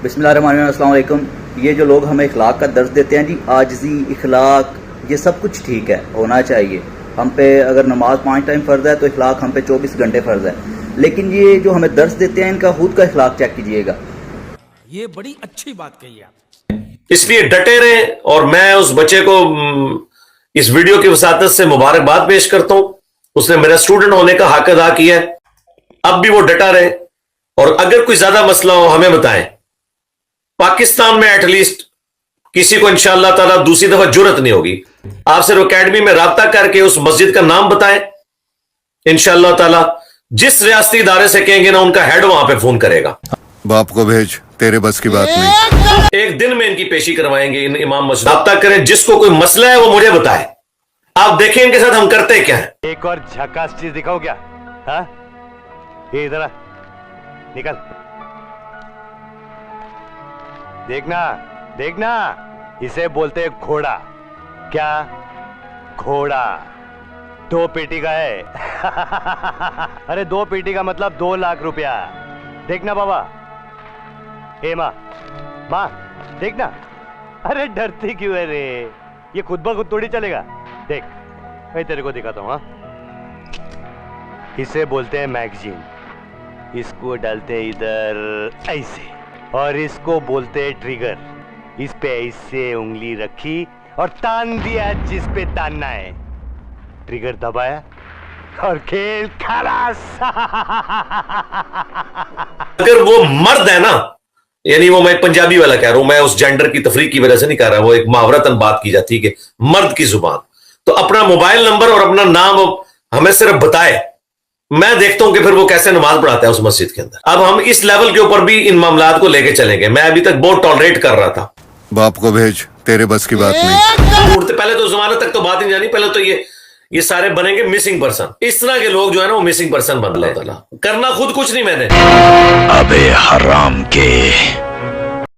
बिस्मिल्लाहिर्रहमानिर्रहीम, अस्सलाम वालेकुम। ये जो लोग हमें इखलाक का दर्स देते हैं जी, आजिज़ी, इखलाक, ये सब कुछ ठीक है, होना चाहिए। हम पे अगर नमाज 5 टाइम फ़र्ज़ है तो इखलाक हम पे 24 घंटे फ़र्ज़ है। लेकिन ये जो हमें दर्स देते हैं, इनका खुद का इखलाक चेक कीजिएगा। ये बड़ी अच्छी बात कही आप। इसलिए डटे रहे और मैं उस बच्चे को इस वीडियो की वसातत से मुबारकबाद पेश करता हूं। उसने मेरा स्टूडेंट होने का हक अदा किया है। अब भी वो डटा रहे और अगर कोई ज्यादा मसला हो हमें बताएं। पाकिस्तान में एटलीस्ट किसी को इंशाअल्लाह ताला दूसरी दफा जुर्रत नहीं होगी। आप सिर्फ अकेडमी में राब्ता करके उस मस्जिद का नाम बताएं, इंशाअल्लाह ताला जिस रियासती इदारे से कहेंगे ना, उनका हेड वहां पे फोन करेगा। बाप को भेज, तेरे बस की बात नहीं। एक दिन में इनकी पेशी करवाएंगे इन इमाम मस्जिद। राब्ता करें, जिसको कोई मसला है वो मुझे बताए। आप देखें इनके साथ हम करते क्या है। एक और झकास चीज दिखाओ क्या? हाँ, ये इधर आ, निकल। देखना देखना, इसे बोलते हैं घोड़ा। क्या घोड़ा? 2 पेटी का है। अरे 2 पेटी का मतलब 2 लाख रुपया। देखना बाबा। ए माँ, माँ देखना। अरे डरती क्यों है रे? ये खुद ब खुद थोड़ी चलेगा। देख, मैं तेरे को दिखाता हूँ। इसे बोलते हैं मैगजीन। इसको डालते हैं इधर ऐसे, और इसको बोलते हैं ट्रिगर। इस पे ऐसे उंगली रखी और तान दिया जिस पे तानना है। ट्रिगर दबाया और खेल खलास। अगर वो मर्द है ना, यानी वो, मैं पंजाबी वाला कह रहा हूं, मैं उस जेंडर की तफरीक की वजह से नहीं कह रहा, वो एक मुहावरतन बात की जाती है कि मर्द की जुबान, तो अपना मोबाइल नंबर और अपना नाम हमें सिर्फ बताए। मैं देखता हूं कि फिर वो कैसे नमाज पढ़ाता है उस मस्जिद के अंदर। अब हम इस लेवल के ऊपर भी इन मामलात को लेके चलेंगे। मैं अभी तक बहुत टॉलरेट कर रहा था। बाप को भेज, तेरे बस की बात नहीं। उड़ते पहले तो जमानत तक तो बात नहीं जानी। पहले तो ये सारे बनेंगे मिसिंग पर्सन। इस तरह के लोग जो है ना, वो मिसिंग पर्सन बन ले। करना खुद कुछ नहीं मैंने। अबे हराम के